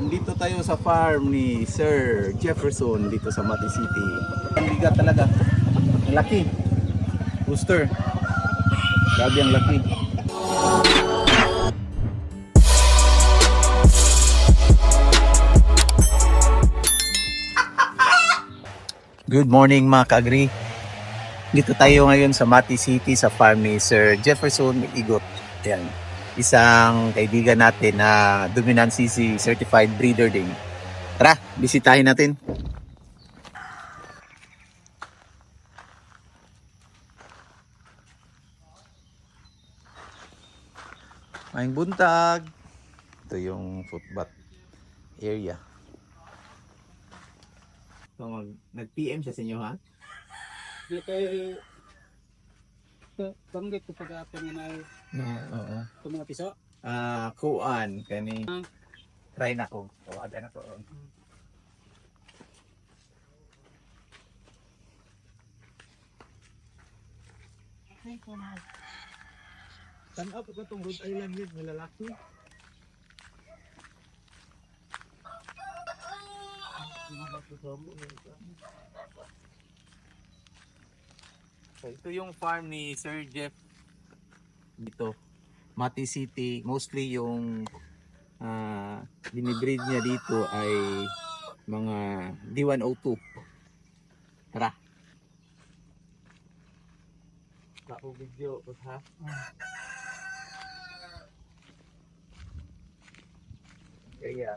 Nandito tayo sa farm ni Sir Jefferson dito sa Mati City. Ang bigat talaga. Ang laki. Rooster. Grabe ang laki. Good morning mga ka-agri. Dito tayo ngayon sa Mati City sa farm ni Sir Jefferson Igot. Ayan. Isang kaibigan natin na Dominant CC Certified Breeder din. Tara, bisitahin natin. Maing buntag. Ito yung footbath area. So, nag-PM siya sa inyo, ha? Di kay banggit ko pag-apin na Oo. ito mga piso. Kuan kani. Try na ko. O ada na ko. Ay, kumal. Tanaw ko itong Rhode Island yun, may lalaki. So, ito yung farm ni Sir Jeff dito. Mati City. Mostly yung binibreed niya dito ay mga D102. Tara. Ako video ha. Kaya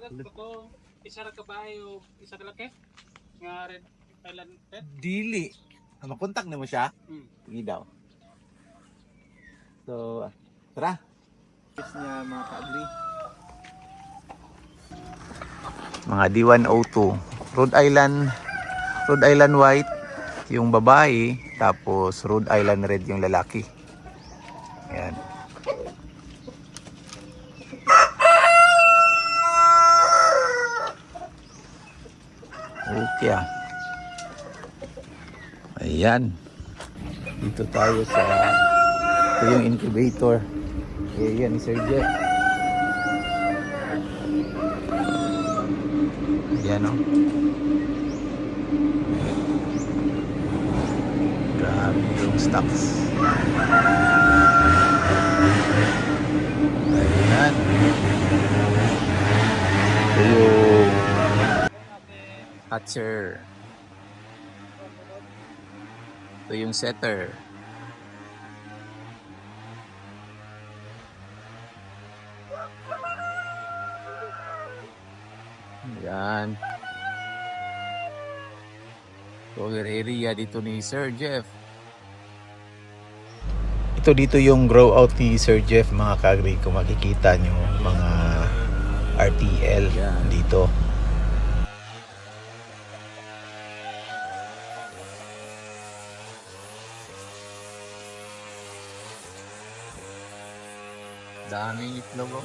Ito, isa ra kabayo, isa ka laki. Nga Red Island pet. dili. Makontak na mo siya. Sige daw. So, tara. Tips niya mga ka-agri. Mga D102. Rhode Island White yung babae, tapos Rhode Island Red yung lalaki. Ayan. Okay ah. Ayan. Dito tayo sa ito yung incubator. Ayan ni Sir Jeff. Ayan o. Grabe yung stocks. Ayan. Ito yung hatcher. Ito yung setter. Ayan. Cover area dito ni Sir Jeff. Ito dito yung grow out ni Sir Jeff mga ka-agri. Kung makikita nyo mga RTL dito. Daming itlog oh.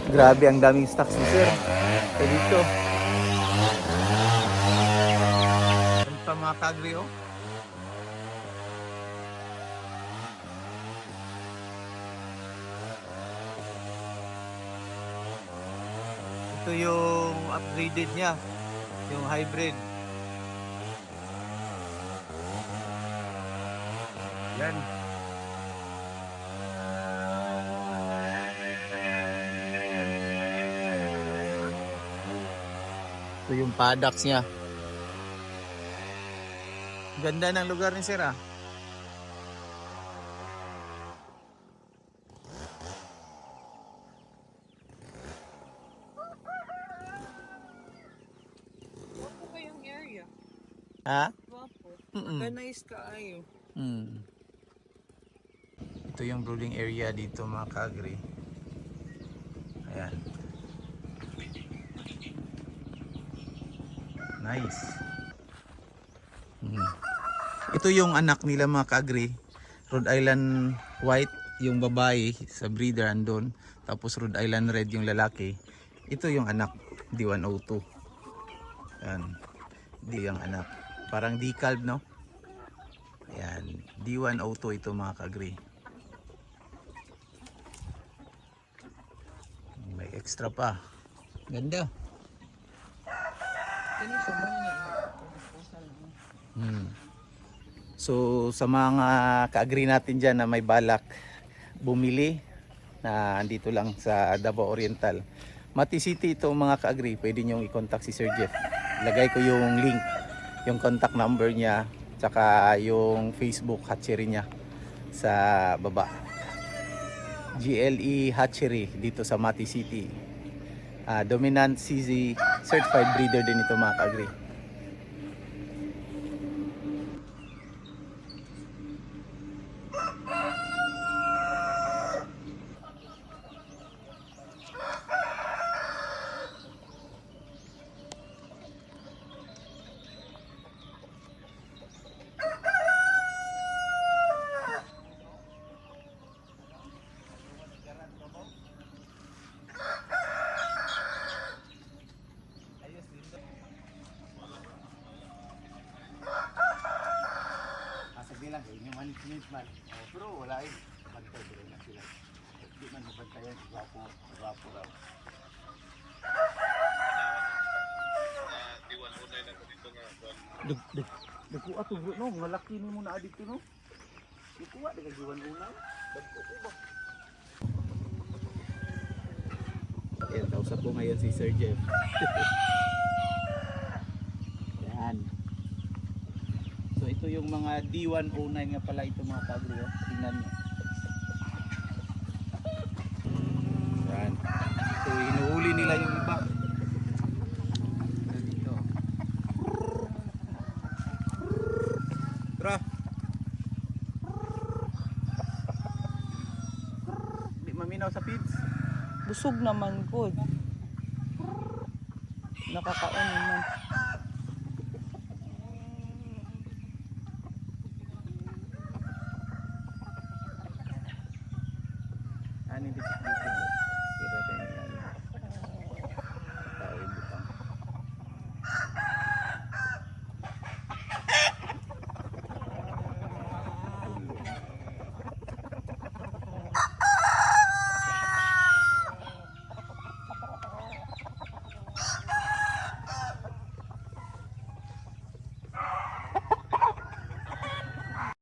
Grabe ang daming stocks ni Sir. Ito dito. Ano pa mga ka-agri oh? Ito yung upgraded niya, yung hybrid. Yan. Ito yung paddocks niya. Ganda ng lugar ni Sir ah. Ha? Organize ka ayo. Ito yung brooding area dito mga ka-agri. Ayan. Nice. Ito yung anak nila mga ka-agri. Rhode Island White yung babae sa breeder andun. Tapos Rhode Island Red yung lalaki. Ito yung anak, D102. Yan. Di yung anak. Parang decalb, no? Yan. D102 ito mga ka-agri. May extra pa. Ganda. So sa mga ka-agri natin dyan na may balak bumili na andito lang sa Davao Oriental, Mati City ito mga ka-agri, pwede nyo i-contact si Sir Jeff. Lagay ko yung link, yung contact number niya, tsaka yung Facebook hatchery niya sa baba. GLE Hatchery dito sa Mati City. Dominant CZ certified breeder din ito mga ka-agri. Sabi lang, yung management man. Pero wala eh. Bantay ko rin na sila. Di man mabantayan. Gwapo raw. Nagkuha to bro, no? Mga laki ni mo na adito, no? Nagkuha, nagagiwan unay. Ayan, kausap ko ngayon si Sir Jeff. Yan. So ito yung mga D109 nga pala ito mga ka-agri. Tingnan nyo. Yan. So inuhuli nila yung iba. Dito. Tara. Di maminaw sa feeds. Busog naman good. Nakakaon naman. Ano dito?